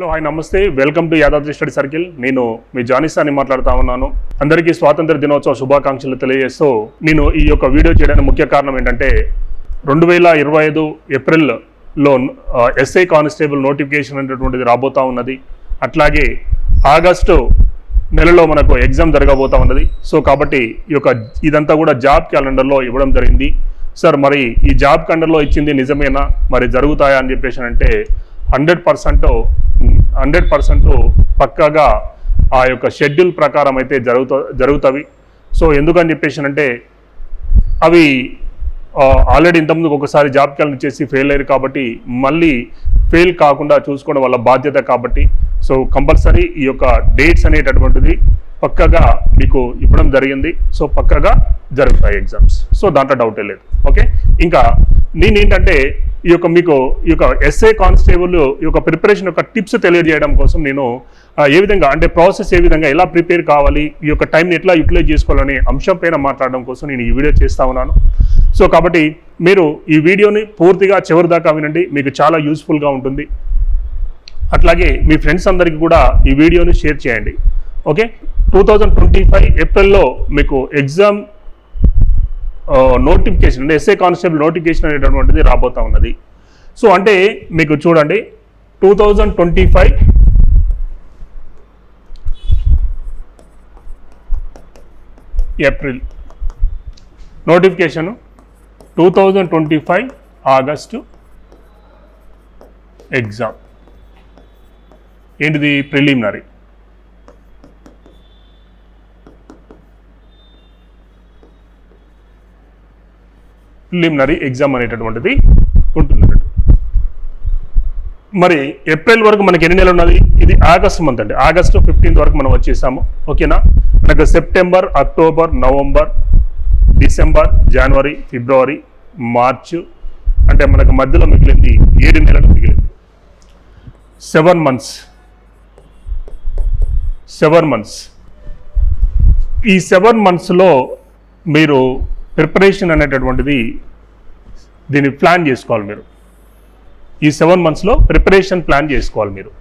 Hello hi నమస్తే, welcome to Yadadri study circle. నేను మీ జానిసాని మాట్లాడుతూ ఉన్నాను. అందరికీ స్వాతంత్ర దినోత్సవ శుభాకాంక్షలు తెలియజేస్తూ నేను ఈ యొక్క వీడియో చేయడానికి ముఖ్య కారణం ఏంటంటే 2025 ఏప్రిల్లో ఎస్ఐ కానిస్టేబుల్ నోటిఫికేషన్ అనేటువంటిది రాబోతూ ఉన్నది. అట్లాగే ఆగస్టు నెలలో మనకు ఎగ్జామ్ జరగబోతూ ఉన్నది. సో కాబట్టి ఇదంతా కూడా జాబ్ క్యాలెండర్లో ఇవ్వడం జరిగింది. సార్ మరి ఈ జాబ్ క్యాలెండర్లో ఇచ్చింది నిజమేనా, మరి జరుగుతాయా అని చెప్పేసి అంటే 100% పక్కాగా ఆ యొక్క షెడ్యూల్ ప్రకారం అయితే జరుగుతవి. సో ఎందుకని చెప్పేసి అంటే అవి ఆల్రెడీ ఇంతకుముందు ఒకసారి జాబ్ క్యాలెండర్ చేసి ఫెయిల్ అయ్యారు కాబట్టి మళ్ళీ ఫెయిల్ కాకుండా చూసుకోవడం వాళ్ళ బాధ్యత కాబట్టి సో కంపల్సరీ ఈ యొక్క డేట్స్ అనేటటువంటిది పక్కగా మీకు ఇవ్వడం జరిగింది. సో పక్కగా జరుగుతాయి ఎగ్జామ్స్. సో దాంట్లో డౌటే లేదు. ఓకే, ఇంకా నేనేంటంటే మీకు ఈ యొక్క ఎస్ఐ కానిస్టేబుల్ ఈ యొక్క ప్రిపరేషన్ యొక్క టిప్స్ తెలియజేయడం కోసం నేను ఏ విధంగా అంటే ప్రాసెస్ ఏ విధంగా ఎలా ప్రిపేర్ కావాలి, ఈ యొక్క టైంని ఎట్లా యూటిలైజ్ చేసుకోవాలనే అంశం పైన మాట్లాడడం కోసం నేను ఈ వీడియో చేస్తూ ఉన్నాను. సో కాబట్టి మీరు ఈ వీడియోని పూర్తిగా చివరి దాకా వినండి, మీకు చాలా యూస్ఫుల్గా ఉంటుంది. అట్లాగే మీ ఫ్రెండ్స్ అందరికీ కూడా ఈ వీడియోని షేర్ చేయండి. ఓకే, 2025 ఏప్రిల్లో మీకు ఎగ్జామ్ నోటిఫికేషన్ అంటే ఎస్ఐ కానిస్టేబుల్ నోటిఫికేషన్ అనేటటువంటిది రాబోతూ ఉన్నది. సో అంటే మీకు చూడండి 2025 ఏప్రిల్ నోటిఫికేషను, 2025 ఆగస్టు ఎగ్జామ్. ఏంటిది? ప్రిలిమినరీ. ప్రిలిమినరీ ఎగ్జామ్ అనేటటువంటిది ఉంటుంది. మరి ఏప్రిల్ వరకు మనకి ఎన్ని నెలలు ఉన్నది? ఇది ఆగస్ట్ మంత్ అండి. ఆగస్టు 15 వరకు మనం వచ్చేసాము. ఓకేనా? మనకు సెప్టెంబర్, అక్టోబర్, నవంబర్, డిసెంబర్, జనవరి, ఫిబ్రవరి, మార్చ్ అంటే మనకు మధ్యలో మిగిలింది 7 నెలలు మిగిలింది. 7 మంత్స్. ఈ 7 మంత్స్లో మీరు ప్రిపరేషన్ అనేటటువంటిది దీన్ని ప్లాన్ చేసుకోవాలి. మీరు ఈ 7 మంత్స్లో ప్రిపరేషన్ ప్లాన్ చేసుకోవాలి మీరు.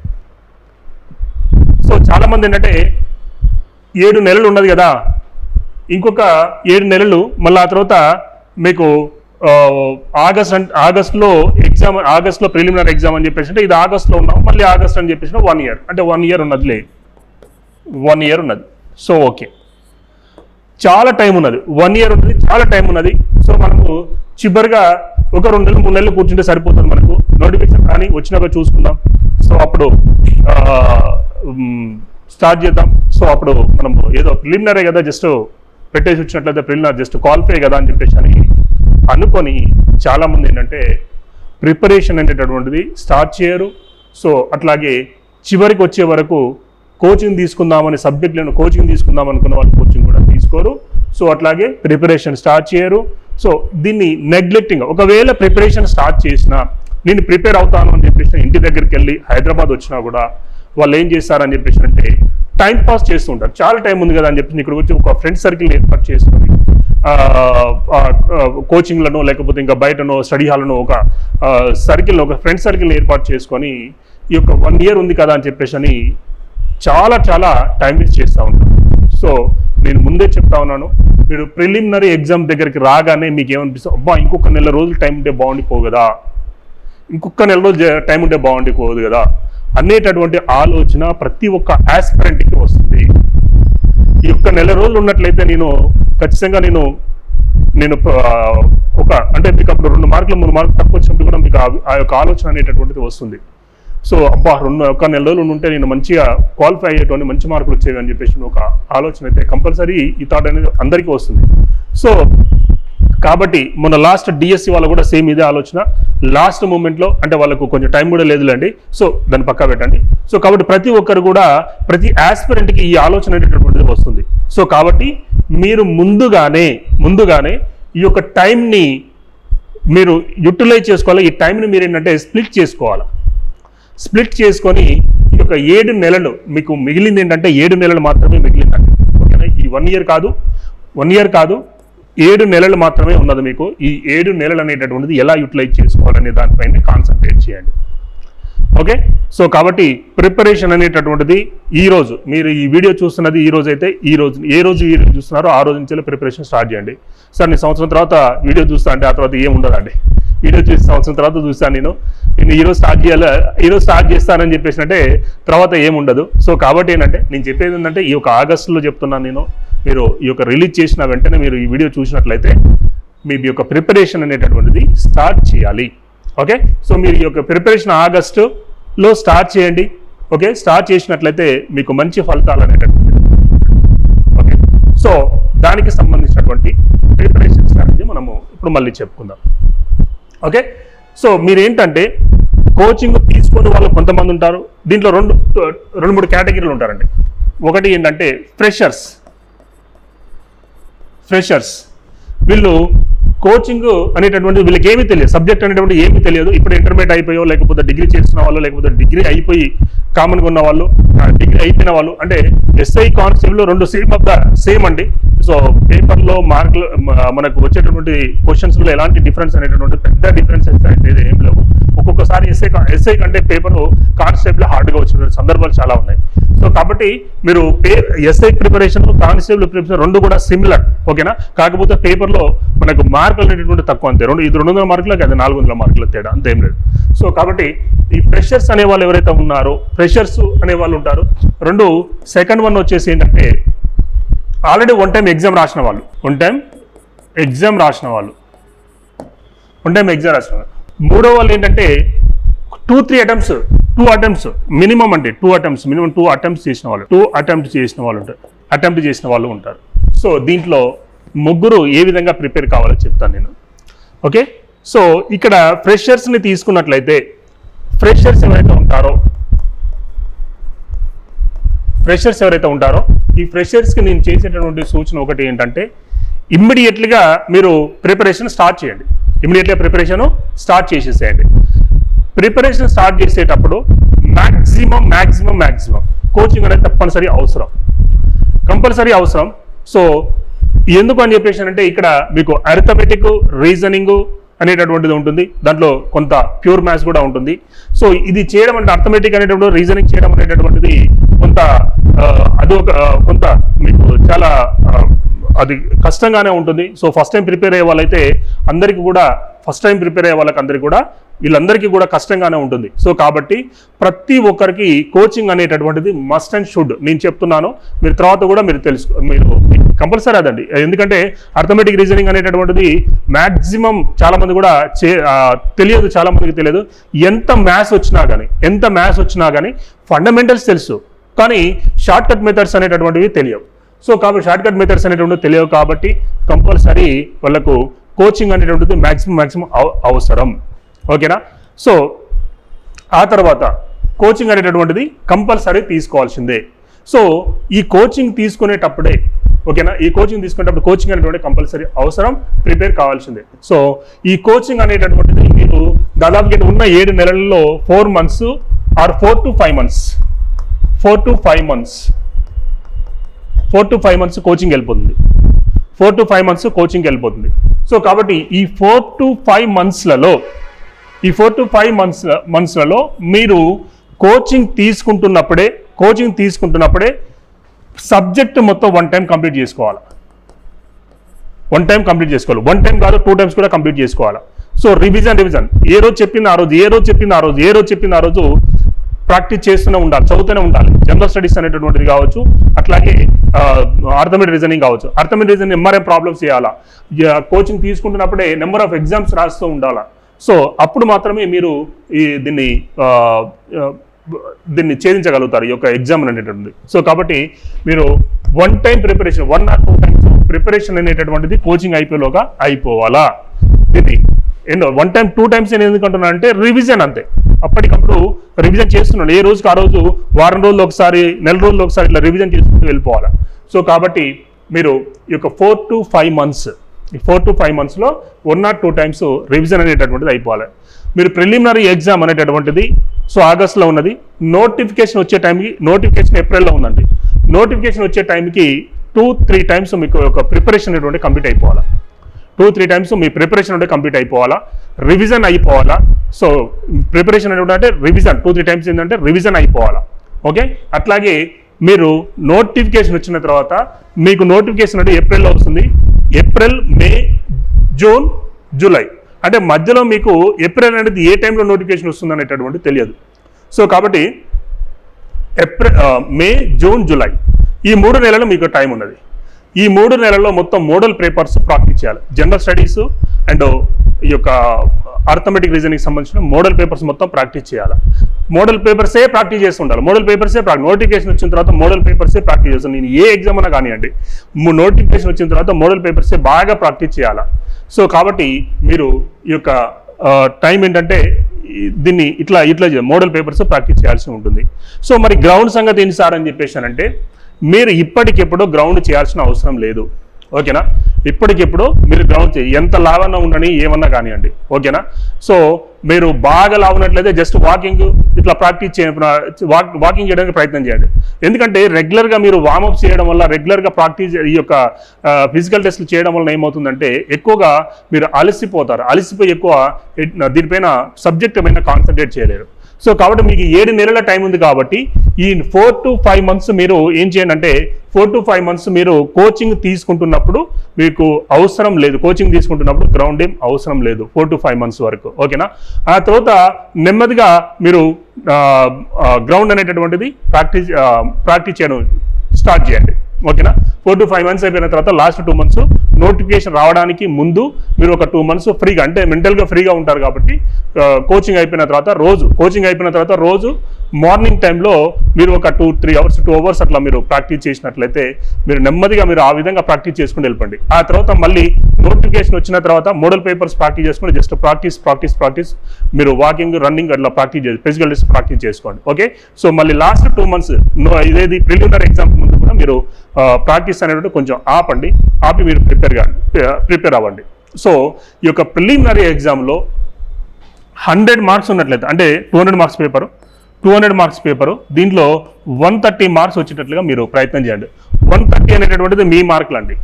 సో చాలామంది ఏంటంటే 7 నెలలు ఉన్నది కదా, ఇంకొక 7 నెలలు మళ్ళీ ఆ తర్వాత మీకు ఆగస్ట్లో ఎగ్జామ్, ఆగస్ట్లో ప్రిలిమినరీ ఎగ్జామ్ అని చెప్పేసి అంటే ఇది ఆగస్ట్లో ఉన్నాం, మళ్ళీ ఆగస్ట్ అని చెప్పేసి 1 ఇయర్ అంటే 1 ఇయర్ ఉన్నదిలే, 1 ఇయర్ ఉన్నది. సో ఓకే, చాలా టైం ఉన్నది, 1 ఇయర్ ఉన్నది, చాలా టైం ఉన్నది. సో మనము చివరిగా ఒక 2 నెలలు 3 నెలలు కూర్చుంటే సరిపోతుంది. మనకు నోటిఫికేషన్ కానీ వచ్చినాక చూసుకుందాం. సో అప్పుడు స్టార్ట్ చేద్దాం. సో అప్పుడు మనం ఏదో ప్రిలిమినరీ కదా జస్ట్ పెట్టేసి వచ్చినట్లయితే ప్రిలిమినరీ జస్ట్ క్వాలిఫై కదా అని చెప్పేసి అని అనుకొని చాలామంది ఏంటంటే ప్రిపరేషన్ అనేటటువంటిది స్టార్ట్ చేయరు. సో అట్లాగే చివరికి వచ్చే వరకు కోచింగ్ తీసుకుందామని సబ్జెక్టులను కోచింగ్ తీసుకుందాం అనుకున్న వాళ్ళు కోచింగ్ కూడా తీసుకోరు. సో అట్లాగే ప్రిపరేషన్ స్టార్ట్ చేయరు. సో దీన్ని నెగ్లెక్టింగ్, ఒకవేళ ప్రిపరేషన్ స్టార్ట్ చేసినా నేను ప్రిపేర్ అవుతాను అని చెప్పేసి ఇంటి దగ్గరికి వెళ్ళి హైదరాబాద్ వచ్చినా కూడా వాళ్ళు ఏం చేస్తారని చెప్పేసి అంటే టైం పాస్ చేస్తూ ఉంటారు. చాలా టైం ఉంది కదా అని చెప్పేసి ఇక్కడ వచ్చి ఒక ఫ్రెండ్ సర్కిల్ ఏర్పాటు చేసుకొని కోచింగ్లను లేకపోతే ఇంకా బయటనో స్టడీ హాల్ను ఒక సర్కిల్, ఒక ఫ్రెండ్ సర్కిల్ ఏర్పాటు చేసుకొని ఈ యొక్క 1 ఇయర్ ఉంది కదా అని చెప్పేసి అని చాలా టైం వేస్ట్ చేస్తూ ఉంటాను. సో నేను ముందే చెప్తా ఉన్నాను, మీరు ప్రిలిమినరీ ఎగ్జామ్ దగ్గరికి రాగానే మీకు ఏమనిపిస్తుంది, అబ్బా ఇంకొక నెల రోజులు టైం ఉంటే బాగుండిపోవు కదా, ఇంకొక నెల రోజులు టైం ఉంటే బాగుండిపోదు కదా అనేటటువంటి ఆలోచన ప్రతి ఒక్క ఆస్పిరెంట్కి వస్తుంది. ఈ యొక్క నెల రోజులు ఉన్నట్లయితే నేను ఖచ్చితంగా నేను ఒక అంటే మీకు అప్పుడు 2 మార్కులు 3 మార్కులు తక్కువ వచ్చినప్పుడు కూడా మీకు ఆ యొక్క ఆలోచన అనేటటువంటిది వస్తుంది. సో అబ్బా ఒక నెల రోజులు ఉంటే నేను మంచిగా క్వాలిఫై అయ్యేటువంటి మంచి మార్కులు వచ్చేవి అని చెప్పేసి ఒక ఆలోచన అయితే కంపల్సరీ ఈ థాట్ అనేది అందరికీ వస్తుంది. సో కాబట్టి మన లాస్ట్ డిఎస్సి వాళ్ళు కూడా సేమ్ ఇదే ఆలోచన. లాస్ట్ మూమెంట్లో అంటే వాళ్ళకు కొంచెం టైం కూడా లేదులేండి, సో దాన్ని పక్కా పెట్టండి. సో కాబట్టి ప్రతి ఒక్కరు కూడా ప్రతి ఆస్పిరెంట్కి ఈ ఆలోచన అనేటటువంటిది వస్తుంది. సో కాబట్టి మీరు ముందుగానే ఈ యొక్క టైంని మీరు యూటిలైజ్ చేసుకోవాలి. ఈ టైంని మీరు ఏంటంటే స్ప్లిట్ చేసుకొని ఈ యొక్క 7 నెలలు మీకు మిగిలింది ఏంటంటే 7 నెలలు మాత్రమే మిగిలిందండి. ఓకేనా? ఈ 1 ఇయర్ కాదు 7 నెలలు మాత్రమే ఉన్నది మీకు. ఈ 7 నెలలు అనేటటువంటిది ఎలా యూటిలైజ్ చేసుకోవాలనే దానిపైన కాన్సన్ట్రేట్ చేయండి. ఓకే. సో కాబట్టి ప్రిపరేషన్ అనేటటువంటిది ఈ రోజు మీరు ఈ వీడియో చూస్తున్నది ఈ రోజు అయితే ఈ రోజు ఏ రోజు వీడియో చూస్తున్నారో ఆ రోజు నుంచి ప్రిపరేషన్ స్టార్ట్ చేయండి. సార్ నేను సంవత్సరం తర్వాత వీడియో చూస్తా అంటే ఆ తర్వాత ఏం ఉండదండి. వీడియో చూసి సంవత్సరం తర్వాత చూస్తాను నేను ఈరోజు స్టార్ట్ చేయాలి, ఈరోజు స్టార్ట్ చేస్తానని చెప్పేసినట్టే తర్వాత ఏముండదు. సో కాబట్టి ఏంటంటే నేను చెప్పేది ఏంటంటే ఈ యొక్క ఆగస్టులో చెప్తున్నాను నేను, మీరు ఈ యొక్క రిలీజ్ చేసిన వెంటనే మీరు ఈ వీడియో చూసినట్లయితే మీ యొక్క ప్రిపరేషన్ అనేటటువంటిది స్టార్ట్ చేయాలి. ఓకే. సో మీరు ఈ యొక్క ప్రిపరేషన్ ఆగస్టులో స్టార్ట్ చేయండి. ఓకే. స్టార్ట్ చేసినట్లయితే మీకు మంచి ఫలితాలు అనేటటువంటిది. ఓకే. సో దానికి సంబంధించినటువంటి ప్రిపరేషన్ స్ట్రాటజీ మనము ఇప్పుడు మళ్ళీ చెప్పుకుందాం. ఓకే. సో మీరేంటంటే కోచింగ్ తీసుకునే వాళ్ళు కొంతమంది ఉంటారు. దీంట్లో రెండు మూడు కేటగిరీలు ఉంటారండి. ఒకటి ఏంటంటే ఫ్రెషర్స్. వీళ్ళు కోచింగ్ అనేటటువంటి వీళ్ళకి ఏమీ తెలియదు, సబ్జెక్ట్ అనేటువంటి ఏమీ తెలియదు. ఇప్పుడు ఇంటర్మీడియట్ అయిపోయో లేకపోతే డిగ్రీ చేస్తున్న వాళ్ళు లేకపోతే డిగ్రీ అయిపోయి కామన్గా ఉన్న వాళ్ళు, డిగ్రీ అయిపోయిన వాళ్ళు, అంటే ఎస్ఐ కానిస్టేబుల్ రెండు సేమ్ అండి. సో పేపర్లో మార్కులు మనకు వచ్చేటటువంటి క్వశ్చన్స్లో ఎలాంటి డిఫరెన్స్ అనేటటువంటి పెద్ద డిఫరెన్సెస్ అనేది ఏం లేవు. ఒక్కొక్కసారి ఎస్ఐ కంటే పేపరు కానిస్టేబుల్ హార్డ్గా వచ్చిన సందర్భాలు చాలా ఉన్నాయి. సో కాబట్టి మీరు ఎస్ఐ ప్రిపరేషన్ కానిస్టేబుల్ ప్రిపరేషన్ రెండు కూడా సిమిలర్. ఓకేనా. కాకపోతే పేపర్లో మనకు మార్కులు అనేటటువంటి తక్కువ అంతే. ఇది 200 మార్కులకి అది 400 మార్కుల తేడా, అంతేం లేదు. సో కాబట్టి ఈ ఫ్రెషర్స్ అనే వాళ్ళు ఎవరైతే ఉన్నారో ఫ్రెషర్స్ అనే వాళ్ళు ఉంటారు. సెకండ్ వన్ వచ్చేసి ఏంటంటే ఆల్రెడీ వన్ టైం ఎగ్జామ్ రాసిన వాళ్ళు. మూడో వాళ్ళు ఏంటంటే 2-3 అటెంప్ట్స్ మినిమం అంటే 2 అటెంప్ట్స్ చేసిన వాళ్ళు ఉంటారు. సో దీంట్లో ముగ్గురు ఏ విధంగా ప్రిపేర్ కావాలో చెప్తాను నేను. ఓకే. సో ఇక్కడ ఫ్రెషర్స్ని తీసుకున్నట్లయితే ఫ్రెషర్స్ ఎవరైతే ఉంటారో ఈ ఫ్రెషర్స్కి నేను చేసేటటువంటి సూచన ఒకటి ఏంటంటే ఇమ్మీడియట్లీగా మీరు ప్రిపరేషన్ స్టార్ట్ చేయండి. స్టార్ట్ చేసేసేయండి. ప్రిపరేషన్ స్టార్ట్ చేసేటప్పుడు మ్యాక్సిమం కోచింగ్ అనేది కంపల్సరీ అవసరం. సో ఎందుకు అని చెప్పేసి అంటే ఇక్కడ మీకు అరిథమెటిక్, రీజనింగ్ అనేటటువంటిది ఉంటుంది. దాంట్లో కొంత ప్యూర్ మ్యాథ్స్ కూడా ఉంటుంది. సో ఇది చేయడం అంటే అర్థమెటిక్ అనేటటువంటి రీజనింగ్ చేయడం అనేటటువంటిది కొంత మీకు చాలా అది కష్టంగానే ఉంటుంది. సో ఫస్ట్ టైం ప్రిపేర్ అయ్యే వాళ్ళైతే వీళ్ళందరికీ కూడా కష్టంగానే ఉంటుంది. సో కాబట్టి ప్రతి ఒక్కరికి కోచింగ్ అనేటటువంటిది మస్ట్ అండ్ షుడ్ నేను చెప్తున్నాను. మీరు తర్వాత కూడా మీరు కంపల్సరీ అదండి. ఎందుకంటే అర్థమెటిక్ రీజనింగ్ అనేటటువంటిది మ్యాక్సిమం చాలా మంది కూడా తెలియదు, చాలా మందికి తెలియదు. ఎంత మ్యాథ్స్ వచ్చినా కానీ ఫండమెంటల్స్ తెలుసు, కానీ షార్ట్ కట్ మెథడ్స్ అనేటటువంటివి తెలియవు. సో కాబట్టి షార్ట్ కట్ మెథడ్స్ అనేటువంటివి తెలియవు కాబట్టి కంపల్సరీ వాళ్ళకు కోచింగ్ అనేటువంటిది మ్యాక్సిమం అవసరం. ఓకేనా. సో ఆ తర్వాత కోచింగ్ అనేటటువంటిది కంపల్సరీ తీసుకోవాల్సిందే. సో ఈ కోచింగ్ తీసుకునేటప్పుడే కోచింగ్ అనేటువంటి కంపల్సరీ అవసరం, ప్రిపేర్ కావాల్సిందే. సో ఈ కోచింగ్ అనేటటువంటిది మీరు దాదాపుగా ఉన్న 7 నెలల్లో 4 months or 4 to 5 months coaching వెళ్ళిపోతుంది. 4 to 5 months కోచింగ్ వెళ్ళిపోతుంది. సో కాబట్టి ఈ 4 to 5 monthsలలో మీరు కోచింగ్ తీసుకుంటున్నప్పుడే సబ్జెక్ట్ మొత్తం 1 time కంప్లీట్ చేసుకోవాలి. 1 time కాదు 2 times కూడా కంప్లీట్ చేసుకోవాలి. సో రివిజన్ ఏ రోజు చెప్పింది ఆ రోజు ప్రాక్టీస్ చేస్తూనే ఉండాలి, చదువుతూనే ఉండాలి. జనరల్ స్టడీస్ అనేటటువంటిది కావచ్చు, అట్లాగే అర్థమెటిక్ రీజనింగ్ కావచ్చు. అర్థమెటిక్ రీజనింగ్ ఎంఆర్ఎం ప్రాబ్లమ్స్ చేయాలా, కోచింగ్ తీసుకుంటున్నప్పుడే నెంబర్ ఆఫ్ ఎగ్జామ్స్ రాస్తూ ఉండాలా. సో అప్పుడు మాత్రమే మీరు దీన్ని ఛేదించగలుగుతారు ఈ యొక్క ఎగ్జామ్ అనేటటువంటిది. సో కాబట్టి మీరు 1 time preparation 1 or 2 times preparation అనేటటువంటిది కోచింగ్ అయిపోయేలోగా అయిపోవాలా. ఇది 1 time 2 times నేను ఎందుకంటున్నా అంటే రివిజన్ అంతే. అప్పటికప్పుడు రివిజన్ చేస్తున్నాడు, ఏ రోజుకి ఆ రోజు, వారం రోజులు ఒకసారి, నెల రోజులు ఒకసారి ఇట్లా రివిజన్ చేసుకుంటూ వెళ్ళిపోవాలి. సో కాబట్టి మీరు ఈ యొక్క 4 to 5 monthsలో 1 or 2 times రివిజన్ అనేటటువంటిది అయిపోవాలి. మీరు ప్రిలిమినరీ ఎగ్జామ్ అనేటటువంటిది సో ఆగస్టులో ఉన్నది. నోటిఫికేషన్ ఏప్రిల్లో ఉందండి. నోటిఫికేషన్ వచ్చే టైంకి 2-3 times మీకు ఒక ప్రిపరేషన్ అనేటువంటి కంప్లీట్ అయిపోవాలి. 2-3 టైమ్స్ మీ ప్రిపరేషన్ అంటే కంప్లీట్ అయిపోవాలా, రివిజన్ అయిపోవాలా. సో ప్రిపరేషన్ అంటే రివిజన్ 2-3 టైమ్స్ ఏంటంటే రివిజన్ అయిపోవాలా. ఓకే, అట్లాగే మీరు నోటిఫికేషన్ వచ్చిన తర్వాత మీకు నోటిఫికేషన్ అంటే ఏప్రిల్లో వస్తుంది. ఏప్రిల్, మే, జూన్, జూలై అంటే మధ్యలో మీకు ఏప్రిల్ అనేది ఏ టైంలో నోటిఫికేషన్ వస్తుంది అనేటటువంటి తెలియదు. సో కాబట్టి ఏప్రిల్, మే, జూన్, జూలై ఈ 3 నెలలు మీకు టైం ఉన్నది. ఈ 3 నెలల్లో మొత్తం మోడల్ పేపర్స్ ప్రాక్టీస్ చేయాలి. జనరల్ స్టడీస్ అండ్ ఈ యొక్క అర్థమెటిక్ రీజనింగ్ సంబంధించిన మోడల్ పేపర్స్ మొత్తం ప్రాక్టీస్ చేయాలి. మోడల్ పేపర్సే ప్రాక్టీస్ చేసి ఉండాలి. మోడల్ పేపర్సే నోటిఫికేషన్ వచ్చిన తర్వాత మోడల్ పేపర్సే ప్రాక్టీస్ చేస్తాను. నేను ఏ ఎగ్జామ్ అయినా కానివ్వండి, నోటిఫికేషన్ వచ్చిన తర్వాత మోడల్ పేపర్సే బాగా ప్రాక్టీస్ చేయాలి. సో కాబట్టి మీరు ఈ యొక్క టైం ఏంటంటే దీన్ని ఇట్లా మోడల్ పేపర్స్ ప్రాక్టీస్ చేయాల్సి ఉంటుంది. సో మరి గ్రౌండ్ సంగతి ఏంటి సార్ అని చెప్పేసానంటే, మీరు ఇప్పటికెప్పుడు గ్రౌండ్ చేయాల్సిన అవసరం లేదు. ఓకేనా, ఇప్పటికెప్పుడు మీరు గ్రౌండ్ ఎంత లావన్నా ఉండని ఏమన్నా కానివ్వండి. ఓకేనా, సో మీరు బాగా లావున్నట్లయితే జస్ట్ వాకింగ్ ఇట్లా ప్రాక్టీస్ వాకింగ్ చేయడానికి ప్రయత్నం చేయండి. ఎందుకంటే రెగ్యులర్గా మీరు వార్మప్ చేయడం వల్ల, రెగ్యులర్గా ప్రాక్టీస్ ఈ యొక్క ఫిజికల్ టెస్ట్లు చేయడం వల్ల ఏమవుతుందంటే ఎక్కువగా మీరు అలసిపోతారు. అలసిపోయి ఎక్కువ దీనిపైన సబ్జెక్ట్ పైన కాన్సన్ట్రేట్ చేయలేరు. సో కాబట్టి మీకు 7 నెలల టైం ఉంది కాబట్టి ఈ 4 to 5 months మీరు ఏం చేయండి అంటే 4 to 5 months మీరు కోచింగ్ తీసుకుంటున్నప్పుడు మీకు అవసరం లేదు. కోచింగ్ తీసుకుంటున్నప్పుడు గ్రౌండ్ ఏం అవసరం లేదు 4 to 5 months వరకు. ఓకేనా, ఆ తర్వాత నెమ్మదిగా మీరు గ్రౌండ్ అనేటటువంటిది ప్రాక్టీస్ చేయడం స్టార్ట్ చేయండి. ఓకేనా, 4 to 5 months అయిపోయిన తర్వాత లాస్ట్ 2 months నోటిఫికేషన్ రావడానికి ముందు మీరు ఒక 2 months ఫ్రీగా అంటే మెంటల్గా ఫ్రీగా ఉంటారు కాబట్టి కోచింగ్ అయిపోయిన తర్వాత రోజు మార్నింగ్ టైంలో మీరు ఒక 2 hours అట్లా మీరు ప్రాక్టీస్ చేసినట్లయితే మీరు నెమ్మదిగా మీరు ఆ విధంగా ప్రాక్టీస్ చేసుకుని వెళ్ళండి. ఆ తర్వాత మళ్ళీ నోటిఫికేషన్ వచ్చిన తర్వాత మోడల్ పేపర్స్ ప్రాక్టీస్ చేసుకుని జస్ట్ ప్రాక్టీస్ మీరు వాకింగ్, రన్నింగ్ అట్లా ప్రాక్టీస్ చేసి ఫిజికల్ టెస్ట్ ప్రాక్టీస్ చేసుకోండి. ఓకే, సో మళ్ళీ లాస్ట్ 2 months ఇదేది ప్రిలిమినరీ ఎగ్జామ్ ముందు కూడా మీరు ప్రాక్టీస్ అనేటువంటి కొంచెం ఆపి మీరు ప్రిపేర్ అవ్వండి. సో ఈ యొక్క ప్రిలిమినరీ ఎగ్జామ్లో 100 మార్క్స్ ఉన్నట్లయితే అంటే 200 మార్క్స్ పేపరు దీంట్లో 130 మార్క్స్ వచ్చేటట్లుగా మీరు ప్రయత్నం చేయండి. 130 అనేటటువంటిది మీ మార్కులు అండి.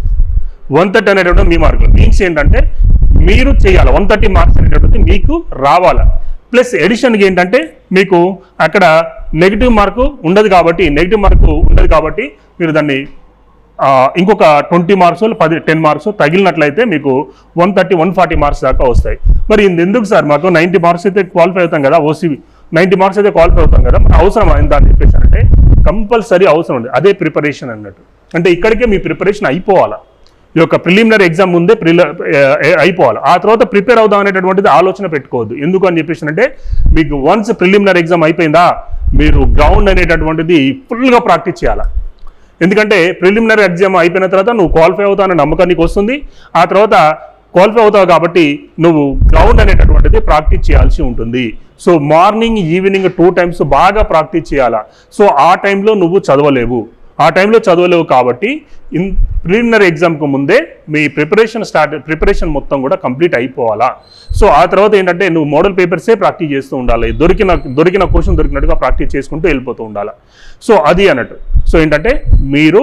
130 అనేటటువంటి మీ మార్కులు మీన్స్ ఏంటంటే మీరు చేయాలి. 130 మార్క్స్ అనేటటువంటిది మీకు రావాలి. ప్లస్ ఎడిషన్కి ఏంటంటే మీకు అక్కడ నెగిటివ్ మార్కు ఉండదు కాబట్టి మీరు దాన్ని ఇంకొక 20 మార్క్స్ 10 మార్క్స్ తగిలినట్లయితే మీకు 130-140 మార్క్స్ దాకా వస్తాయి. మరి ఎందుకు సార్ మాకు 90 మార్క్స్ అయితే క్వాలిఫై అవుతాం కదా, ఓసీబీ 90 మార్క్స్ అయితే క్వాలిఫై అవుతాం కదా, అవసరం ఎంత అని చెప్పేసి అంటే కంపల్సరీ అవసరం ఉంది. అదే ప్రిపరేషన్ అన్నట్టు. అంటే ఇక్కడికే మీ ప్రిపరేషన్ అయిపోవాలా. ఈ యొక్క ప్రిలిమినరీ ఎగ్జామ్ ముందే అయిపోవాలి. ఆ తర్వాత ప్రిపేర్ అవుదాం అనేటటువంటిది ఆలోచన పెట్టుకోవద్దు. ఎందుకు అని చెప్పేసి అంటే మీకు వన్స్ ప్రిలిమినరీ ఎగ్జామ్ అయిపోయిందా మీరు గ్రౌండ్ అనేటటువంటిది ఫుల్గా ప్రాక్టీస్ చేయాలి. ఎందుకంటే ప్రిలిమినరీ ఎగ్జామ్ అయిపోయిన తర్వాత నువ్వు క్వాలిఫై అవుతావు అనే నమ్మకం నీకు వస్తుంది. ఆ తర్వాత క్వాలిఫై అవుతావు కాబట్టి నువ్వు గ్రౌండ్ అనేటటువంటిది ప్రాక్టీస్ చేయాల్సి ఉంటుంది. సో మార్నింగ్, ఈవినింగ్ 2 times బాగా ప్రాక్టీస్ చేయాలా. సో ఆ టైంలో నువ్వు చదవలేవు కాబట్టి ప్రిలిమినరీ ఎగ్జామ్కు ముందే మీ ప్రిపరేషన్ మొత్తం కూడా కంప్లీట్ అయిపోవాలా. సో ఆ తర్వాత ఏంటంటే నువ్వు మోడల్ పేపర్సే ప్రాక్టీస్ చేస్తూ ఉండాలి. దొరికిన క్వశ్చన్ దొరికినట్టుగా ప్రాక్టీస్ చేసుకుంటూ వెళ్ళిపోతూ ఉండాలి. సో అది అన్నట్టు. సో ఏంటంటే మీరు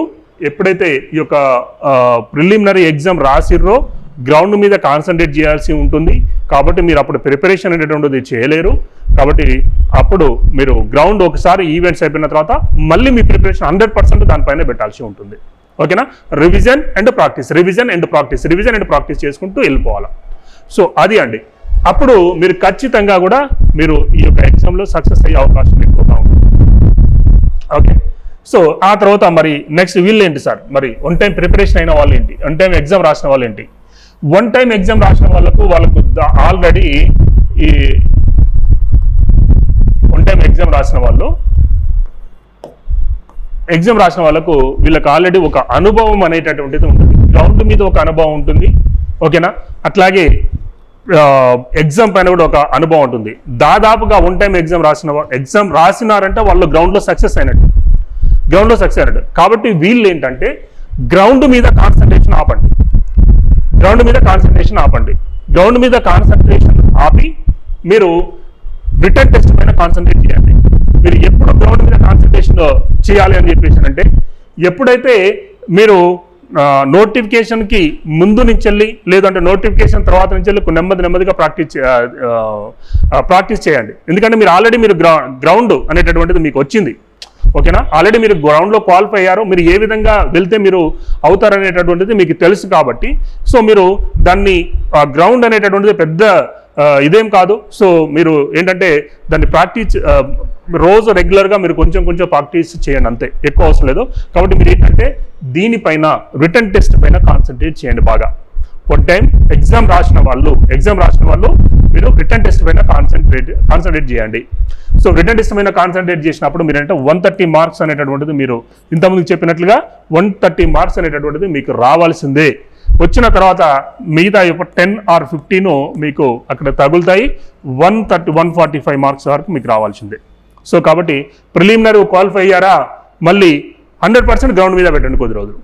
ఎప్పుడైతే ఈ యొక్క ప్రిలిమినరీ ఎగ్జామ్ రాసిర్రో గ్రౌండ్ మీద కాన్సన్ట్రేట్ చేయాల్సి ఉంటుంది. కాబట్టి మీరు అప్పుడు ప్రిపరేషన్ అనేటువంటిది చేయలేరు. కాబట్టి అప్పుడు మీరు గ్రౌండ్ ఒకసారి ఈవెంట్స్ అయిపోయిన తర్వాత మళ్ళీ మీ ప్రిపరేషన్ 100% దానిపైన పెట్టాల్సి ఉంటుంది. ఓకేనా, రివిజన్ అండ్ ప్రాక్టీస్ చేసుకుంటూ వెళ్ళిపోవాలి. సో అది అండి. అప్పుడు మీరు ఖచ్చితంగా కూడా మీరు ఈ యొక్క ఎగ్జామ్లో సక్సెస్ అయ్యే అవకాశం ఎక్కువగా ఉంటుంది. ఓకే, సో ఆ తర్వాత మరి నెక్స్ట్ వీళ్ళు ఏంటి సార్, మరి 1 time ప్రిపరేషన్ అయిన వాళ్ళు ఏంటి, 1 time ఎగ్జామ్ రాసిన వాళ్ళు ఏంటి? 1 time ఎగ్జామ్ రాసిన వాళ్ళకు ఆల్రెడీ ఈ 1 time ఎగ్జామ్ రాసిన వాళ్ళకు వీళ్ళకి ఆల్రెడీ ఒక అనుభవం అనేటటువంటిది ఉంటుంది. గ్రౌండ్ మీద ఒక అనుభవం ఉంటుంది. ఓకేనా, అట్లాగే ఎగ్జామ్ పైన కూడా ఒక అనుభవం ఉంటుంది. దాదాపుగా 1 time ఎగ్జామ్ రాసినారంటే వాళ్ళు గ్రౌండ్లో సక్సెస్ అయినట్టు. కాబట్టి వీళ్ళు ఏంటంటే గ్రౌండ్ మీద కాన్సన్ట్రేషన్ ఆపండి. గ్రౌండ్ మీద కాన్సన్ట్రేషన్ ఆపి మీరు రిటర్న్ టెస్ట్ పైన కాన్సన్ట్రేట్ చేయండి. మీరు ఎప్పుడు గ్రౌండ్ మీద కాన్సన్ట్రేషన్ చేయాలి అని చెప్పేసి అంటే ఎప్పుడైతే మీరు నోటిఫికేషన్కి ముందు నుంచి వెళ్ళి లేదంటే నోటిఫికేషన్ తర్వాత నుంచి వెళ్ళి నెమ్మదిగా ప్రాక్టీస్ చేయండి. ఎందుకంటే మీరు ఆల్రెడీ మీరు గ్రౌండ్ అనేటటువంటిది మీకు వచ్చింది, ఓకేనా. ఆల్రెడీ మీరు గ్రౌండ్లో క్వాలిఫై అయ్యారు, మీరు ఏ విధంగా వెళ్తే మీరు అవుతారనేటటువంటిది మీకు తెలుసు కాబట్టి సో మీరు దాన్ని గ్రౌండ్ అనేటటువంటిది పెద్ద ఇదేం కాదు. సో మీరు ఏంటంటే దాన్ని ప్రాక్టీస్ రోజు రెగ్యులర్గా మీరు కొంచెం ప్రాక్టీస్ చేయండి, అంతే, ఎక్కువ అవసరం లేదు. కాబట్టి మీరు ఏంటంటే దీనిపైన రిటర్న్ టెస్ట్ పైన కాన్సన్ట్రేట్ చేయండి బాగా. వన్ టైం ఎగ్జామ్ రాసిన వాళ్ళు మీరు రిటర్న్ టెస్ట్ పైన కాన్సన్ట్రేట్ చేయండి. సో రిటర్న్ టెస్ట్ పైన కాన్సన్ట్రేట్ చేసినప్పుడు మీరు అంటే 130 మార్క్స్ అనేటటువంటిది మీరు ఇంతకుముందు చెప్పినట్లుగా 130 మార్క్స్ అనేటటువంటిది మీకు రావాల్సిందే. వచ్చిన తర్వాత మిగతా 10 or 15 మీకు అక్కడ తగులుతాయి. 145 మార్క్స్ వరకు మీకు రావాల్సిందే. సో కాబట్టి ప్రిలిమినరీ క్వాలిఫై అయ్యారా, మళ్ళీ 100% గ్రౌండ్ మీద పెట్టండి. కొద్ది రోజులు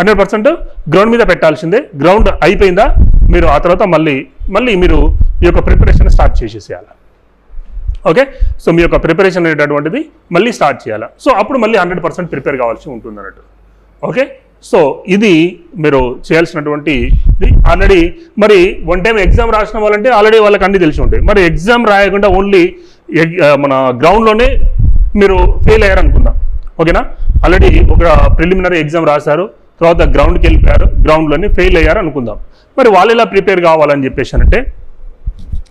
100% గ్రౌండ్ మీద పెట్టాల్సిందే. గ్రౌండ్ అయిపోయిందా మీరు ఆ తర్వాత మళ్ళీ మీరు ఈ యొక్క ప్రిపరేషన్ స్టార్ట్ చేసేసేయాలి. ఓకే, సో మీ యొక్క ప్రిపరేషన్ అనేటటువంటిది మళ్ళీ స్టార్ట్ చేయాలి. సో అప్పుడు మళ్ళీ 100% ప్రిపేర్ కావాల్సి ఉంటుంది అన్నట్టు. ఓకే, సో ఇది మీరు చేయాల్సినటువంటి ఆల్రెడీ. మరి వన్ టైం ఎగ్జామ్ రాసిన వాళ్ళంటే ఆల్రెడీ వాళ్ళకి అన్ని తెలిసి ఉంటాయి. మరి ఎగ్జామ్ రాయకుండా ఓన్లీ మన గ్రౌండ్లోనే మీరు ఫెయిల్ అయ్యారు అనుకుందాం, ఓకేనా. ఆల్రెడీ ఒక ప్రిలిమినరీ ఎగ్జామ్ రాశారు, తర్వాత గ్రౌండ్కి వెళ్ళిపోయారు, గ్రౌండ్లోనే ఫెయిల్ అయ్యారు అనుకుందాం. మరి వాళ్ళు ఎలా ప్రిపేర్ కావాలని చెప్పేసి అంటే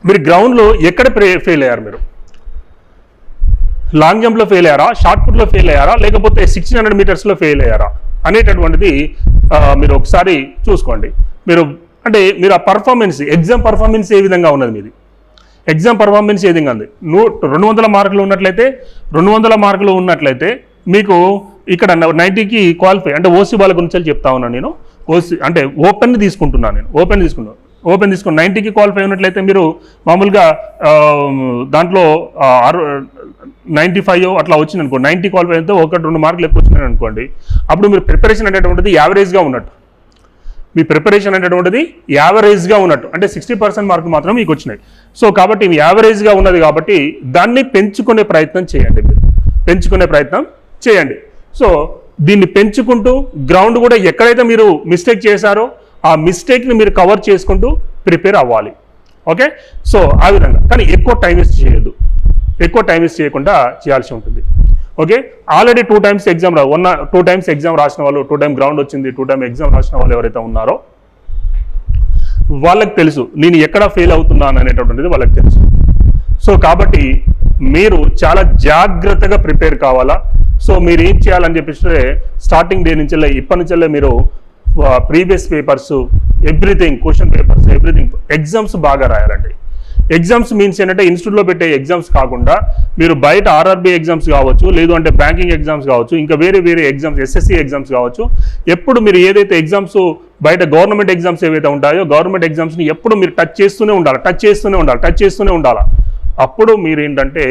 మీరు గ్రౌండ్లో ఎక్కడ ఫెయిల్ అయ్యారు, మీరు లాంగ్ జంప్లో ఫెయిల్ అయ్యారా, షార్ట్ పుట్లో ఫెయిల్ అయ్యారా, లేకపోతే 1600 మీటర్స్లో ఫెయిల్ అయ్యారా అనేటటువంటిది మీరు ఒకసారి చూసుకోండి. మీరు ఆ పర్ఫార్మెన్స్, ఎగ్జామ్ పర్ఫార్మెన్స్ ఏ విధంగా ఉన్నది, మీది ఎగ్జామ్ పర్ఫార్మెన్స్ ఏ విధంగా ఉంది. 200 మార్కులు ఉన్నట్లయితే మీకు ఇక్కడ 90కి క్వాలిఫై అంటే ఓసీ వాళ్ళ గురించి చెప్తా ఉన్నాను నేను. ఓసీ అంటే ఓపెన్ తీసుకుని 90కి క్వాలిఫై ఉన్నట్లయితే మీరు మామూలుగా దాంట్లో 95 అట్లా వచ్చింది అనుకోండి. 90 క్వాలిఫై అయితే 1-2 మార్కులు ఎక్కువ వచ్చినాయి అనుకోండి. అప్పుడు మీరు ప్రిపరేషన్ అనేటువంటిది యావరేజ్గా ఉన్నట్టు. మీ ప్రిపరేషన్ అనేటువంటిది యావరేజ్గా ఉన్నట్టు, అంటే 60% మార్కులు మాత్రం మీకు వచ్చినాయి. సో కాబట్టి యావరేజ్గా ఉన్నది కాబట్టి దాన్ని పెంచుకునే ప్రయత్నం చేయండి. సో దీన్ని పెంచుకుంటూ గ్రౌండ్ కూడా ఎక్కడైతే మీరు మిస్టేక్ చేశారో ఆ మిస్టేక్ని మీరు కవర్ చేసుకుంటూ ప్రిపేర్ అవ్వాలి. ఓకే, సో ఆ విధంగా. కానీ ఎక్కువ టైం వేస్ట్ చేయకుండా చేయాల్సి ఉంటుంది. Okay, already 2 times exam 2 times exam రాసిన వాళ్ళు, 2 time గ్రౌండ్ వచ్చింది, 2 time ఎగ్జామ్ రాసిన వాళ్ళు ఎవరైతే ఉన్నారో వాళ్ళకి తెలుసు నేను ఎక్కడ ఫెయిల్ అవుతున్నాను అనేటటువంటిది వాళ్ళకి తెలుసు. సో కాబట్టి మీరు చాలా జాగ్రత్తగా ప్రిపేర్ కావాలా. సో మీరు ఏం చేయాలని చెప్పేస్తే స్టార్టింగ్ డే నుంచి ఇప్పటి నుంచే మీరు previous papers everything, question papers everything, exams బాగా రాయాలండి. ఎగ్జామ్స్ మీన్స్ ఏంటంటే ఇన్స్టిట్యూట్లో పెట్టే ఎగ్జామ్స్ కాకుండా మీరు బయట ఆర్ఆర్బీ ఎగ్జామ్స్ కావచ్చు, లేదు అంటే బ్యాంకింగ్ ఎగ్జామ్స్ కావచ్చు, ఇంకా వేరే ఎగ్జామ్స్, ఎస్ఎస్సి ఎగ్జామ్స్ కావచ్చు. ఎప్పుడు మీరు ఏదైతే ఎగ్జామ్స్ బయట గవర్నమెంట్ ఎగ్జామ్స్ ఏవైతే ఉంటాయో గవర్నమెంట్ ఎగ్జామ్స్ని ఎప్పుడు మీరు టచ్ చేస్తూనే ఉండాలి. అప్పుడు మీరు ఏంటంటే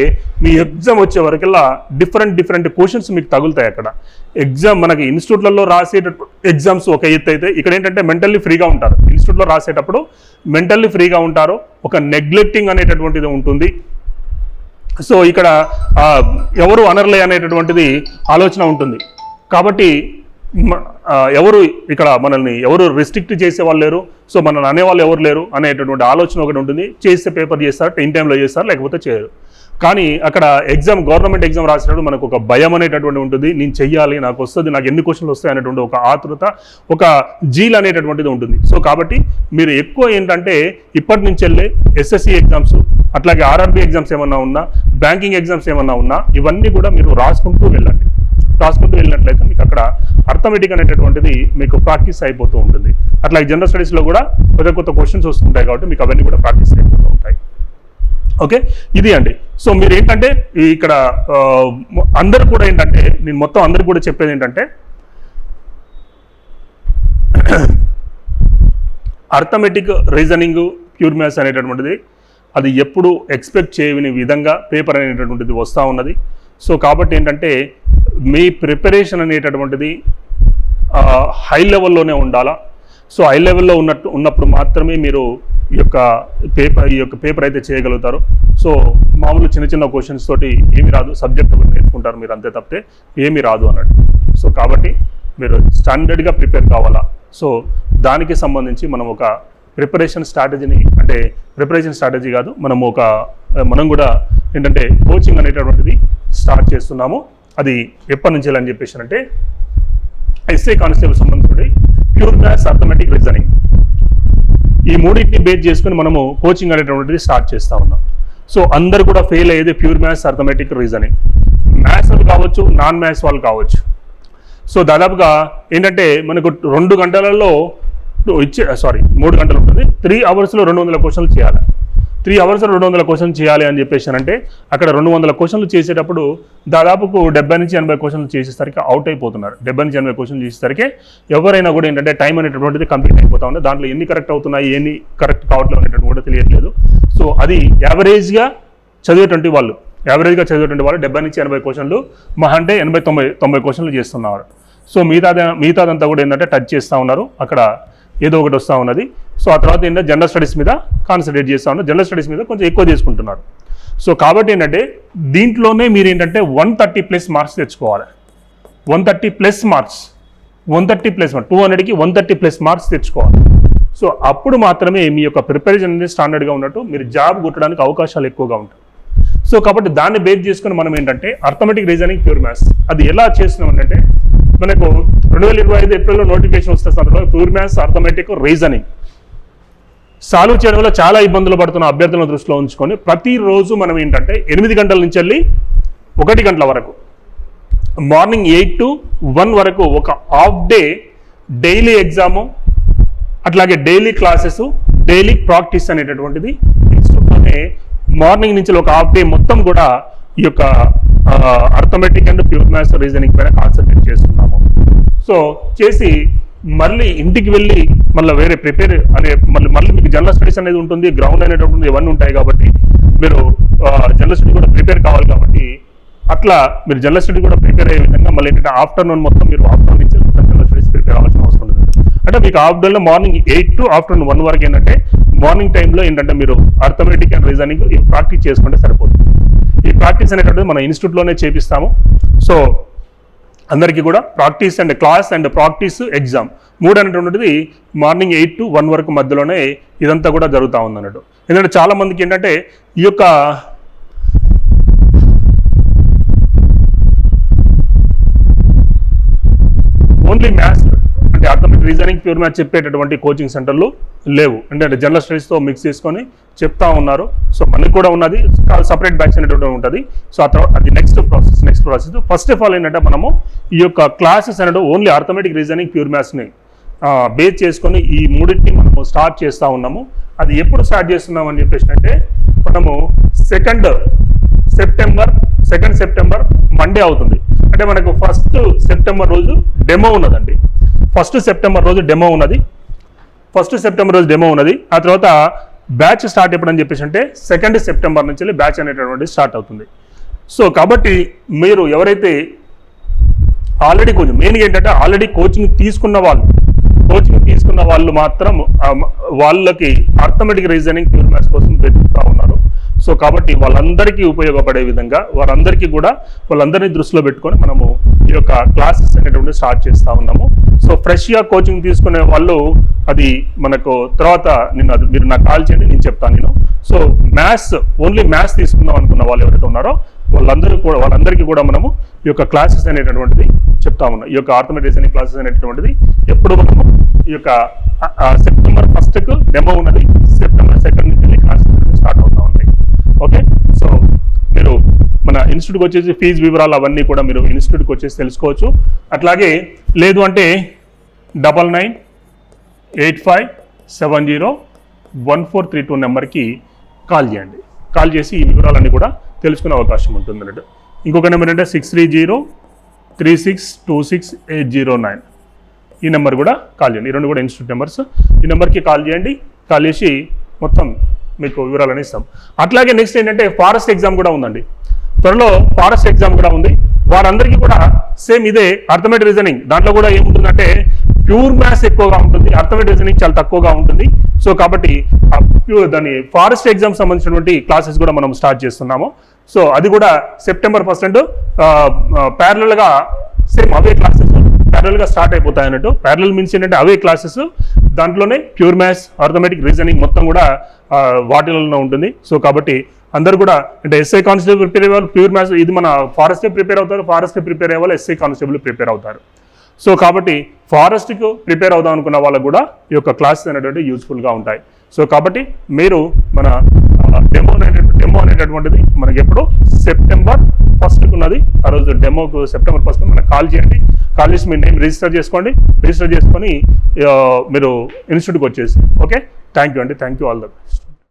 మీ ఎగ్జామ్ వచ్చే వరకల్లా డిఫరెంట్ క్వశ్చన్స్ మీకు తగులుతాయి. అక్కడ ఎగ్జామ్ మనకి ఇన్స్టిట్యూట్లలో రాసేటప్పుడు ఎగ్జామ్స్ ఒక ఎత్తు అయితే ఇక్కడ ఏంటంటే మెంటల్లీ ఫ్రీగా ఉంటారు. ఇన్స్టిట్యూట్లో రాసేటప్పుడు మెంటల్లీ ఫ్రీగా ఉంటారు, ఒక నెగ్లెక్టింగ్ అనేటటువంటిది ఉంటుంది. సో ఇక్కడ ఎవరు అనర్లే అనేటటువంటిది ఆలోచన ఉంటుంది. కాబట్టి ఎవరు ఇక్కడ మనల్ని ఎవరు రిస్ట్రిక్ట్ చేసే వాళ్ళు లేరు, సో మనల్ని అనేవాళ్ళు ఎవరు లేరు అనేటటువంటి ఆలోచన ఒకటి ఉంటుంది. చేస్తే పేపర్ చేస్తారు, ఇన్ టైంలో చేస్తారు, లేకపోతే చేయరు. కానీ అక్కడ గవర్నమెంట్ ఎగ్జామ్ రాసినప్పుడు మనకు ఒక భయం అనేటటువంటి ఉంటుంది. నేను చెయ్యాలి, నాకు వస్తుంది, నాకు ఎన్ని క్వశ్చన్లు వస్తాయి అనేటువంటి ఒక ఆతృత, ఒక జీల్ అనేటటువంటిది ఉంటుంది. సో కాబట్టి మీరు ఎక్కువ ఏంటంటే ఇప్పటి నుంచి వెళ్ళే ఎస్ఎస్సి ఎగ్జామ్స్, అట్లాగే ఆర్ఆర్బీ ఎగ్జామ్స్ ఏమన్నా ఉన్నా, బ్యాంకింగ్ ఎగ్జామ్స్ ఏమన్నా ఉన్నా, ఇవన్నీ కూడా మీరు రాసుకుంటూ వెళ్ళినట్లయితే మీకు అక్కడ అర్థమెటిక్ అనేటటువంటిది మీకు ప్రాక్టీస్ అయిపోతూ ఉంటుంది. అట్లాగే జనరల్ స్టడీస్లో కూడా కొత్త క్వశ్చన్స్ వస్తుంటాయి కాబట్టి మీకు అవన్నీ కూడా ప్రాక్టీస్ అయిపోతూ ఉంటాయి. ఓకే, ఇది అండి. సో మీరు ఏంటంటే ఇక్కడ అందరూ కూడా ఏంటంటే నేను మొత్తం అందరికి కూడా చెప్పేది ఏంటంటే అర్థమెటిక్, రీజనింగ్, ప్యూర్ మ్యాథ్స్ అనేటటువంటిది అది ఎప్పుడు ఎక్స్పెక్ట్ చేయని విధంగా పేపర్ అనేటటువంటిది వస్తూ ఉన్నది. సో కాబట్టి ఏంటంటే మీ ప్రిపరేషన్ అనేటటువంటిది హై లెవెల్లోనే ఉండాలా. సో హై లెవెల్లో ఉన్నప్పుడు మాత్రమే మీరు ఈ యొక్క పేపర్ అయితే చేయగలుగుతారు. సో మామూలు చిన్న క్వశ్చన్స్ తోటి ఏమీ రాదు, సబ్జెక్ట్ నేర్చుకుంటారు మీరు, అంతే తప్పితే ఏమీ రాదు అన్నట్టు. సో కాబట్టి మీరు స్టాండర్డ్గా ప్రిపేర్ కావాలా, సో దానికి సంబంధించి మనం ఒక ప్రిపరేషన్ స్ట్రాటజీని, అంటే ప్రిపరేషన్ స్ట్రాటజీ కాదు, మనం కూడా ఏంటంటే కోచింగ్ అనేటటువంటిది స్టార్ట్ చేస్తున్నాము. అది ఎప్పటి నుంచి అని చెప్పేసి అంటే ఎస్ఏ కానిస్టేబుల్ సంబంధించి ప్యూర్ మ్యాథ్స్, అర్థమెటిక్, రీజనింగ్ ఈ మూడింటిని బేస్ చేసుకుని మనము కోచింగ్ అనేటటువంటిది స్టార్ట్ చేస్తూ ఉన్నాం. సో అందరు కూడా ఫెయిల్ అయ్యేది pure maths, arithmetic, reasoning. Maths వాళ్ళు కావచ్చు, నాన్ మ్యాథ్స్ వాళ్ళు కావచ్చు. సో దాదాపుగా ఏంటంటే మనకు 2 గంటలలో 3 గంటలు ఉంటుంది, 3 అవర్స్లో 200 క్వశ్చన్లు చేయాలి. 3 అవర్స్లో 200 క్వశ్చన్లు చేయాలి అని చెప్పేసి అంటే అక్కడ 200 క్వశ్చన్లు చేసేటప్పుడు దాదాపుకు 70 నుంచి 80 క్వశ్చన్లు చేసేసరికి అవుట్ అయిపోతున్నారు. 70 నుంచి 80 క్వశ్చన్లు చేసేసరికి ఎవరైనా కూడా ఏంటంటే టైం అనేటటువంటిది కంప్లీట్ అయిపోతా ఉంది. దాంట్లో ఎన్ని కరెక్ట్ అవుతున్నాయి, ఎన్ని కరెక్ట్ కావట్లేదు అనేటువంటి కూడా తెలియట్లేదు. సో అది యావరేజ్గా చదివేటువంటి వాళ్ళు 70 నుంచి 80 క్వశ్చన్లు, మహా అంటే 80-90 క్వశ్చన్లు చేస్తున్నారు. సో మిగతాదంతా కూడా ఏంటంటే టచ్ చేస్తూ ఉన్నారు, అక్కడ ఏదో ఒకటి వస్తూ ఉన్నది. సో ఆ తర్వాత ఏంటంటే జనరల్ స్టడీస్ మీద కాన్సన్ట్రేట్ చేస్తూ ఉన్నారు, జనరల్ స్టడీస్ మీద కొంచెం ఎక్కువ చేసుకుంటున్నారు. సో కాబట్టి ఏంటంటే దీంట్లోనే మీరు ఏంటంటే 130+ మార్క్స్ తెచ్చుకోవాలి. 130+ మార్క్స్ 200కి 130+ మార్క్స్ తెచ్చుకోవాలి. సో అప్పుడు మాత్రమే మీ యొక్క ప్రిపరేషన్ అనేది స్టాండర్డ్గా ఉన్నట్టు, మీరు జాబ్ కొట్టడానికి అవకాశాలు ఎక్కువగా ఉంటాయి. సో కాబట్టి దాన్ని బేస్ చేసుకుని మనం ఏంటంటే అర్థమెటిక్, రీజనింగ్, ప్యూర్ మ్యాథ్స్ అది ఎలా చేస్తున్నాం అంటే మనకు 2025 ఏప్రిల్లో నోటిఫికేషన్ వస్తే సందర్భంలో pure maths, arithmetic, reasoning solve చేయడంలో చాలా ఇబ్బందులు పడుతున్న అభ్యర్థులను దృష్టిలో ఉంచుకొని ప్రతిరోజు మనం ఏంటంటే 8 గంటల నుంచి వెళ్ళి 1 గంటల వరకు, మార్నింగ్ 8 to 1 వరకు ఒక హాఫ్ డే డైలీ ఎగ్జాము, అట్లాగే డైలీ క్లాసెస్, డైలీ ప్రాక్టీస్ అనేటటువంటిది ఇన్స్టిట్యూట్లోనే మార్నింగ్ నుంచి ఒక హాఫ్ డే మొత్తం కూడా ఈ యొక్క arithmetic and pure maths, reasoning పైన కాన్సన్ట్రేట్ చేస్తున్నాము. సో చేసి మళ్ళీ ఇంటికి వెళ్ళి మళ్ళీ వేరే ప్రిపేర్ అనే మళ్ళీ మీకు జనరల్ స్టడీస్ అనేది ఉంటుంది, గ్రౌండ్ అనేటటువంటి ఇవన్నీ ఉంటాయి కాబట్టి మీరు జనరల్ స్టడీ కూడా ప్రిపేర్ కావాలి. కాబట్టి అట్లా మీరు జనరల్ స్టడీ కూడా ప్రిపేర్ అయ్యే విధంగా మళ్ళీ ఏంటంటే ఆఫ్టర్నూన్ మొత్తం మీరు ఆఫ్టర్నూన్ నుంచి జనరల్ స్టడీస్ ప్రిపేర్ అవ్వాల్సిన అవసరం ఉంటుంది. అంటే మీకు హాఫ్ డేలో మార్నింగ్ 8 to ఆఫ్టర్నూన్ 1 వరకు ఏంటంటే మార్నింగ్ టైంలో ఏంటంటే మీరు అర్థమెటిక్ అండ్ రీజనింగ్ ప్రాక్టీస్ చేసుకుంటే సరిపోతుంది. ఈ ప్రాక్టీస్ అనేటువంటిది మన ఇన్స్టిట్యూట్లోనే చేపిస్తాము. సో అందరికీ కూడా practice and class and practice exam 3 అనేటువంటిది మార్నింగ్ 8 to 1 వరకు మధ్యలోనే ఇదంతా కూడా జరుగుతూ ఉంది అన్నట్టు. ఎందుకంటే చాలా మందికి ఏంటంటే ఈ యొక్క ఓన్లీ మ్యాథ్స్ అంటే అర్థమెటిక్, రీజనింగ్, ప్యూర్ మ్యాథ్స్ చెప్పేటటువంటి కోచింగ్ సెంటర్లు లేవు. అంటే జనరల్ స్టడీస్తో మిక్స్ చేసుకొని చెప్తా ఉన్నారు. సో మనకి కూడా ఉన్నది సపరేట్ బ్యాచ్ అనేటువంటి ఉంటుంది. సో ఆ తర్వాత అది next process. First of all ఏంటంటే మనము ఈ యొక్క క్లాసెస్ అనేది ఓన్లీ అర్థమెటిక్, రీజనింగ్, ప్యూర్ మ్యాథ్స్ని బేస్ చేసుకొని ఈ మూడింటిని మనము స్టార్ట్ చేస్తూ ఉన్నాము. అది ఎప్పుడు స్టార్ట్ చేస్తున్నాం అని చెప్పేసి అంటే మనము 2nd సెప్టెంబర్ మండే అవుతుంది. అంటే మనకు 1st సెప్టెంబర్ రోజు డెమో ఉన్నదండి. 1st సెప్టెంబర్ రోజు డెమో ఉన్నది. ఆ తర్వాత బ్యాచ్ స్టార్ట్ ఎప్పుడని చెప్పేసి అంటే 2nd సెప్టెంబర్ నుంచి బ్యాచ్ అనేటటువంటి స్టార్ట్ అవుతుంది. సో కాబట్టి మీరు ఎవరైతే ఆల్రెడీ మెయిన్గా ఏంటంటే ఆల్రెడీ కోచింగ్ తీసుకున్న వాళ్ళు మాత్రం వాళ్ళకి అర్థమెటిక్, రీజనింగ్, ప్యూర్ మ్యాథ్స్ కోసం వెతుకుతూ ఉన్నారు. సో కాబట్టి వాళ్ళందరికీ ఉపయోగపడే విధంగా వాళ్ళందరినీ దృష్టిలో పెట్టుకొని మనము ఈ యొక్క క్లాసెస్ అనేటువంటి స్టార్ట్ చేస్తూ ఉన్నాము. సో ఫ్రెష్గా కోచింగ్ తీసుకునే వాళ్ళు అది మనకు తర్వాత మీరు నాకు కాల్ చేయండి, నేను చెప్తాను. సో ఓన్లీ మ్యాథ్స్ తీసుకుందాం అనుకున్న వాళ్ళు ఎవరైతే ఉన్నారో వాళ్ళందరికీ కూడా మనము ఈ యొక్క క్లాసెస్ అనేటటువంటిది చెప్తా ఉన్నాం. ఈ యొక్క అర్థమెటిక్, రీజనింగ్ క్లాసెస్ అనేటటువంటిది ఎప్పుడు మనము ఈ యొక్క సెప్టెంబర్ 1st డెమో ఉన్నది, సెప్టెంబర్ 2nd నుంచి క్లాసెస్ స్టార్ట్ అవుతూ ఉంటాయి. ఓకే, సో మీరు మన ఇన్స్టిట్యూట్కి వచ్చేసి ఫీజు వివరాలు అవన్నీ కూడా మీరు ఇన్స్టిట్యూట్కి వచ్చేసి తెలుసుకోవచ్చు. అట్లాగే లేదు అంటే 9985701432 నెంబర్కి కాల్ చేయండి. కాల్ చేసి ఈ వివరాలన్నీ కూడా తెలుసుకునే అవకాశం ఉంటుంది అన్నట్టు. ఇంకొక నెంబర్ అంటే 6303626809 ఈ నెంబర్ కూడా కాల్ చేయండి. ఈ రెండు కూడా ఇన్స్టిట్యూట్ నెంబర్స్. ఈ నెంబర్కి కాల్ చేయండి. కాల్ చేసి మొత్తం మీకు వివరాలని ఇస్తాం. అట్లాగే నెక్స్ట్ ఏంటంటే ఫారెస్ట్ ఎగ్జామ్ కూడా ఉందండి. త్వరలో ఫారెస్ట్ ఎగ్జామ్ కూడా ఉంది. వారందరికీ కూడా సేమ్ ఇదే అర్థమెటిక్, రీజనింగ్. దాంట్లో కూడా ఏముంటుందంటే ప్యూర్ మ్యాథ్స్ ఎక్కువగా ఉంటుంది, అర్థమెటిక్, రీజనింగ్ చాలా తక్కువగా ఉంటుంది. సో కాబట్టి దాని ఫారెస్ట్ ఎగ్జామ్ సంబంధించినటువంటి క్లాసెస్ కూడా మనం స్టార్ట్ చేస్తున్నాము. సో అది కూడా సెప్టెంబర్ 1st ప్యారలల్గా సేమ్ అవే క్లాసెస్ ప్యారల్గా స్టార్ట్ అయిపోతాయి అన్నట్టు. ప్యారల్ మీన్స్ ఏంటంటే అవే క్లాసెస్, దాంట్లోనే ప్యూర్ మ్యాథ్స్, అర్థమెటిక్, రీజనింగ్ మొత్తం కూడా వాటిలో ఉంటుంది. సో కాబట్టి అందరు కూడా అంటే ఎస్ఐ కానిస్టేబుల్ ప్రిపేర్ అయ్యే వాళ్ళు ప్యూర్ మ్యాథ్స్, ఇది మన ఫారెస్టే ప్రిపేర్ అవుతారు, ఫారెస్టే ప్రిపేర్ అయ్యే వాళ్ళు ఎస్ఐ కానిస్టేబుల్ ప్రిపేర్ అవుతారు. సో కాబట్టి ఫారెస్ట్కు ప్రిపేర్ అవుదాం అనుకున్న వాళ్ళకు కూడా ఈ యొక్క క్లాసెస్ అనేటువంటి యూస్ఫుల్గా ఉంటాయి. సో కాబట్టి మీరు మన డెమో అనేటటువంటిది మనకి ఎప్పుడు సెప్టెంబర్ 1కు ఉన్నది. ఆ రోజు డెమోకు సెప్టెంబర్ 1 మనకు కాల్ చేయండి. కాల్ చేసి మీ నేమ్ రిజిస్టర్ చేసుకోండి. రిజిస్టర్ చేసుకొని మీరు ఇన్స్టిట్యూట్కి వచ్చేసి. ఓకే, థ్యాంక్ యూ అండి. Thank you, all the best.